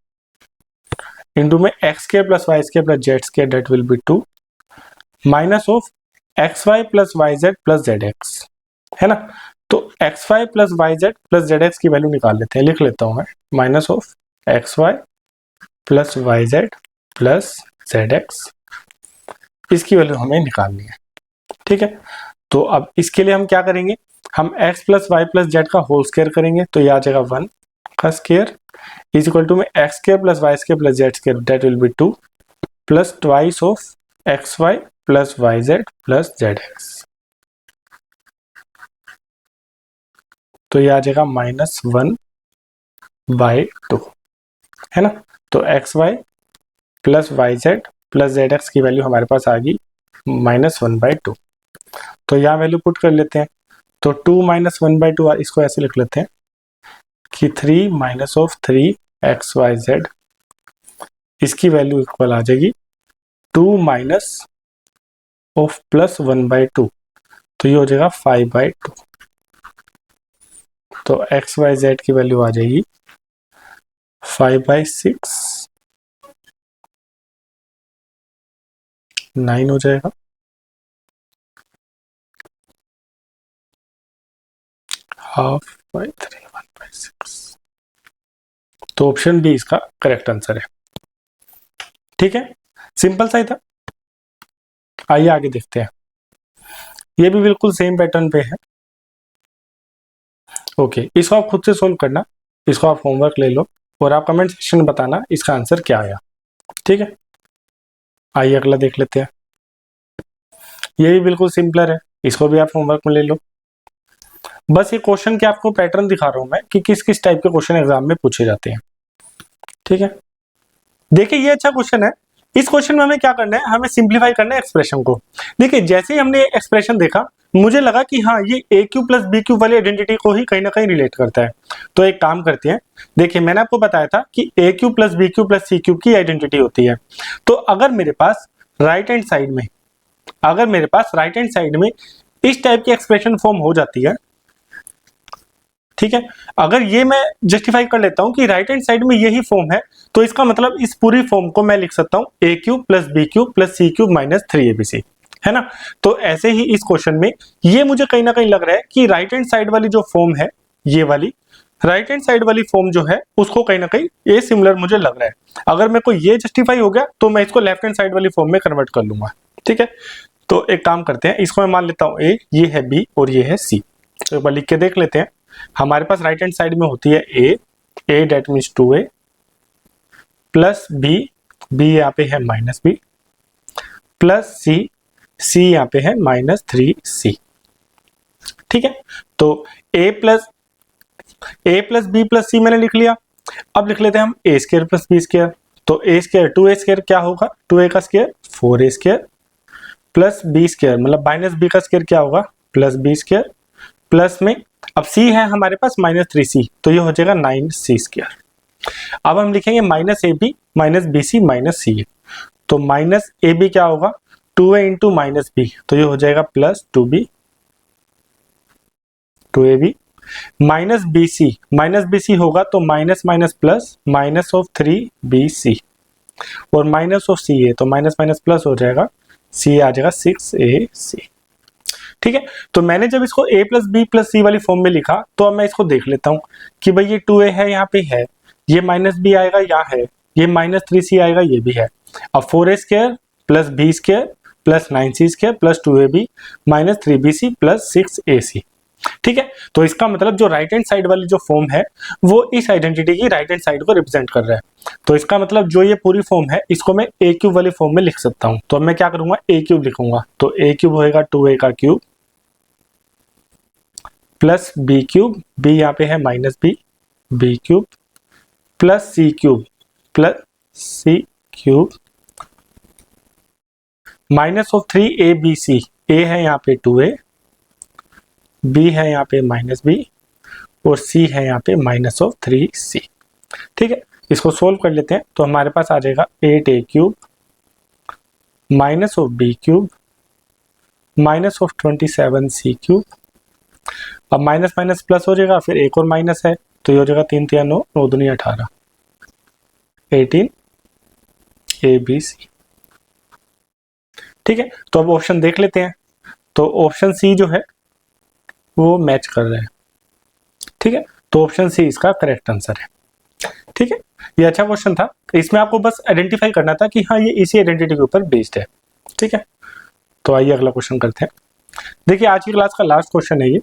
into में x square plus Y square plus Z square that will be 2 minus of x Y plus Y Z plus Z x, है ना। तो x Y plus Y Z plus Z x की value निकाल लेते हैं, लिख लेता हूं मैं, minus of x Y plus Y Z plus Z x, इसकी वैल्यू हमें निकालनी है। ठीक है, तो अब इसके लिए हम क्या करेंगे, हम x plus Y plus z का होल स्क्वायर करेंगे, तो ये आ जाएगा 1 का स्क्वायर इज इक्वल टू में x square plus Y square plus Z square that will be 2 plus twice of x Y plus Y Z plus Z x, तो ये आ जाएगा -1/2, है ना। तो x Y plus Y Z plus Z x की value हमारे पास आ गई -1/2, तो यहाँ वैल्यू पुट कर लेते हैं, तो 2 - 1/2 इसको ऐसे लिख लेते हैं कि 3 minus of 3 x Y z, इसकी वैल्यू इक्वल आ जाएगी 2 माइनस ऑफ प्लस 1/2, तो ये हो जाएगा 5/2, तो एक्स वाई जेड की वैल्यू आ जाएगी 5/6, 9 हो जाएगा, हाफ बाई 3 1/6, तो ऑप्शन बी इसका करेक्ट आंसर है। ठीक है, सिंपल सा ही था। आइए आगे देखते हैं, ये भी बिल्कुल सेम पैटर्न पे है। ओके, इसको आप खुद से सोल्व करना, इसको आप होमवर्क ले लो और आप कमेंट सेक्शन में बताना इसका आंसर क्या आया। ठीक है, आइए अगला देख लेते हैं, ये भी बिल्कुल सिंपलर है, इसको भी आप होमवर्क में ले लो। बस ये क्वेश्चन के आपको पैटर्न दिखा रहा हूं मैं कि किस किस टाइप के क्वेश्चन एग्जाम में पूछे जाते हैं। ठीक है, देखिए ये अच्छा क्वेश्चन है। इस क्वेश्चन में हमें क्या करना है, हमें सिंप्लीफाई करना है एक्सप्रेशन को। देखिए जैसे ही हमने एक्सप्रेशन देखा, मुझे लगा कि हाँ ये ए क्यूब प्लस बी क्यूब वाली आइडेंटिटी को ही कहीं ना कहीं रिलेट करता है। तो एक काम करते हैं, देखिए मैंने आपको बताया था कि a cube plus B cube plus C cube की आइडेंटिटी होती है। तो अगर मेरे पास राइट हैंड साइड में इस टाइप की एक्सप्रेशन फॉर्म हो जाती है, ठीक है, अगर ये मैं जस्टिफाई कर लेता हूं कि राइट हैंड साइड में यही फॉर्म है, तो इसका मतलब इस पूरी फॉर्म को मैं लिख सकता हूं a cube plus B cube plus C cube minus 3abc, है ना। तो ऐसे ही इस क्वेश्चन में ये मुझे कहीं ना कहीं लग रहा है कि राइट हैंड साइड वाली जो फॉर्म है ये वाली, राइट हैंड साइड वाली फॉर्म जो है उसको कहीं ना कहीं ये सिमिलर मुझे लग रहा है। अगर मेरे को ये जस्टिफाई हो गया तो मैं इसको लेफ्ट हैंड साइड वाली फॉर्म में कन्वर्ट कर लूंगा। ठीक है, तो एक काम करते हैं, इसको मैं मान लेता हूँ ए, ये है बी और ये है सी। तो एक बार लिख के देख लेते हैं। हमारे पास राइट हैंड साइड में होती है a that means 2a plus b, b यहाँ पे है minus b plus c, c यहाँ पे है -3c। ठीक है, तो a plus B plus c मैंने लिख लिया। अब लिख लेते हैं हम a square plus B square. तो a स्क्वायर 2a स्क्वायर क्या होगा, 2a का square 4a square plus B square मतलब माइनस बी का स्क्वायर क्या होगा प्लस बी स्क्वायर प्लस में अब c है हमारे पास -3c तो ये हो जाएगा 9c स्क्वायर। अब हम लिखेंगे minus A B minus B C minus c, तो माइनस ए बी क्या होगा 2a इंटू माइनस बी तो ये हो जाएगा plus 2b 2ab minus B C होगा तो minus minus plus minus of 3bc और माइनस ऑफ सी है तो माइनस माइनस प्लस हो जाएगा सी आ जाएगा 6ac। ठीक है, तो मैंने जब इसको a प्लस बी प्लस सी वाली फॉर्म में लिखा तो अब मैं इसको देख लेता हूँ कि भाई ये 2a है यहाँ पे है, ये माइनस बी आएगा यहाँ है, ये -3c आएगा ये भी है। अब 4a square plus B square plus 9c square plus 2ab minus 3bc plus 6ac। ठीक है, तो इसका मतलब जो राइट हैंड साइड वाली जो फॉर्म है वो इस आइडेंटिटी की राइट हैंड साइड को रिप्रेजेंट कर रहा है। तो इसका मतलब जो ये पूरी फॉर्म है इसको मैं ए क्यूब वाली फॉर्म में लिख सकता हूं। तो अब मैं क्या करूंगा ए क्यूब लिखूंगा, तो ए क्यूब होएगा 2a का cube plus B cube, B यहाँ पे है minus B cube plus C cube minus of 3abc, A है यहाँ पे 2a, बी है यहाँ पे माइनस बी और सी है यहाँ पे माइनस ऑफ 3c। ठीक है, इसको सोल्व कर लेते हैं तो हमारे पास आ जाएगा 8a cube minus of B cube minus of 27c cube. अब माइनस माइनस प्लस हो जाएगा, फिर एक और माइनस है तो ये हो जाएगा 3 3 9 9 दूनी 18 18abc। ठीक है, तो अब ऑप्शन देख लेते हैं। तो ऑप्शन सी जो है वो मैच कर रहा है। ठीक है, तो ऑप्शन सी इसका करेक्ट आंसर है। ठीक है, ये अच्छा क्वेश्चन था, इसमें आपको बस आइडेंटिफाई करना था कि हाँ ये इसी आइडेंटिटी के ऊपर बेस्ड है। ठीक है, तो आइए अगला क्वेश्चन करते हैं। देखिए आज की क्लास का लास्ट क्वेश्चन है ये।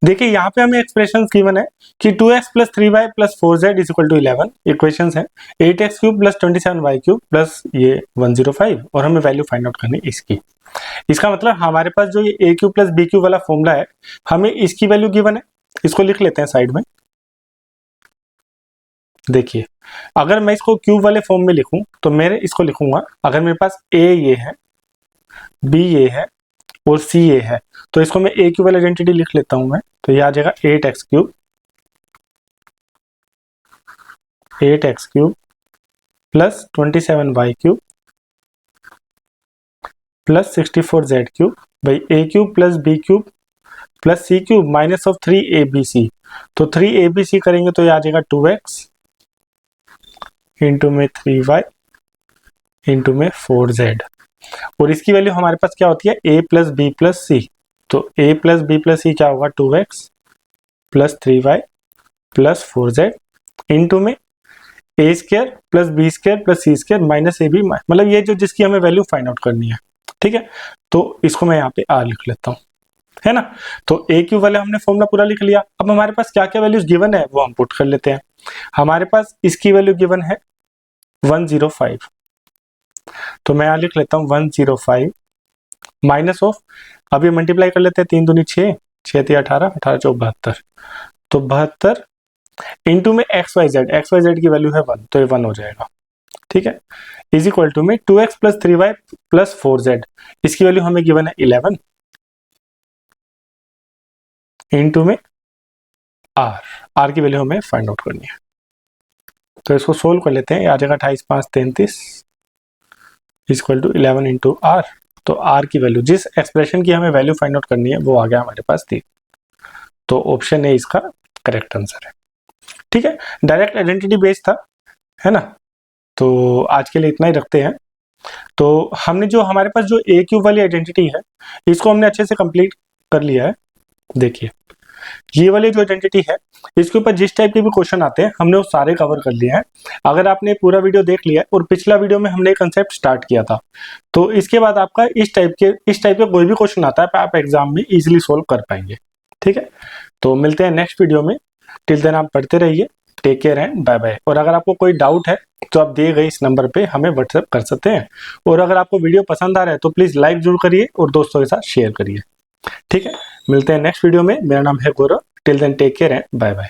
देखिए यहाँ पे हमें एक्सप्रेशन गिवन है कि 2x plus 3y plus 4z is equal to 11 equations हैं, 8x cube plus 27y cube plus ये 105 और हमें वैल्यू फाइंड आउट करनी है इसकी। इसका मतलब हमारे पास जो ये ए क्यूब प्लस बी क्यूब वाला फॉर्मूला है हमें इसकी वैल्यू गिवन है। इसको लिख लेते हैं साइड में। देखिए अगर मैं इसको क्यूब वाले फॉर्म में लिखूं तो मेरे इसको लिखूंगा, अगर मेरे पास ए ये है, बी ये है और सी ये है तो इसको मैं ए क्यूब वाली आइडेंटिटी लिख लेता हूं मैं। तो ये आ जाएगा 8x cube plus 27y cube plus 64z cube भाई a cube plus B cube plus C cube minus of 3abc। तो 3abc करेंगे तो ये आ जाएगा 2x इंटू में 3y इंटू में 4z और इसकी वैल्यू हमारे पास क्या होती है a plus B plus C. तो a plus B plus C क्या होगा 2x plus 3y plus 4z into में a square plus B square plus C square minus A B, मतलब ये जो जिसकी हमें वैल्यू फाइंड आउट करनी है। ठीक है, तो इसको मैं यहाँ पे r लिख लेता हूँ, है ना। तो ए क्यूब वाले हमने फॉर्मूला पूरा लिख लिया। अब हमारे पास क्या क्या वैल्यूज गिवन है वो हम पुट कर लेते हैं। हमारे पास इसकी वैल्यू गिवन है 105, तो मैं यहाँ लिख लेता हूँ 105 माइनस ऑफ, अब ये मल्टीप्लाई कर लेते हैं 3 दूनी 6 6 3 18 18 चौक 72, तो 72 इंटू में एक्स वाई जेड की वैल्यू है 1 तो ये 1 हो जाएगा। ठीक है, इज इक्वल टू में 2x plus 3y plus 4z इसकी वैल्यू हमें गिवन है 11 इंटू में r की वैल्यू हमें फाइंड आउट करनी है। तो इसको सोल्व कर लेते हैं, आ जाएगा 28 5 33 इक्वल टू 11 इंटू r। तो r की वैल्यू जिस एक्सप्रेशन की हमें वैल्यू फाइंड आउट करनी है वो आ गया हमारे पास 3, तो ऑप्शन ए इसका करेक्ट आंसर है। ठीक है, डायरेक्ट आइडेंटिटी बेस्ड था, है ना। तो आज के लिए इतना ही रखते हैं। तो हमने जो हमारे पास जो ए क्यूब वाली आइडेंटिटी है इसको हमने अच्छे से कंप्लीट कर लिया है। देखिए ये वाली जो आइडेंटिटी है, इसके ऊपर जिस टाइप के भी क्वेश्चन आते हैं हमने वो सारे कवर कर लिए हैं। अगर आपने पूरा वीडियो देख लिया है और पिछला वीडियो में हमने कंसेप्ट स्टार्ट किया था, तो इसके बाद आपका इस टाइप के कोई भी क्वेश्चन आता है आप एग्जाम में इजिली सोल्व कर पाएंगे। ठीक है, तो मिलते हैं नेक्स्ट वीडियो में। टिल देन आप पढ़ते रहिए। Take care and bye bye. और अगर आपको कोई डाउट है तो आप दिए गए इस नंबर पे हमें व्हाट्सएप कर सकते हैं। और अगर आपको वीडियो पसंद आ रहा है तो प्लीज लाइक जरूर करिए और दोस्तों के साथ शेयर करिए। ठीक है, मिलते हैं नेक्स्ट वीडियो में। मेरा नाम है Gaurav. Till then take care and bye bye.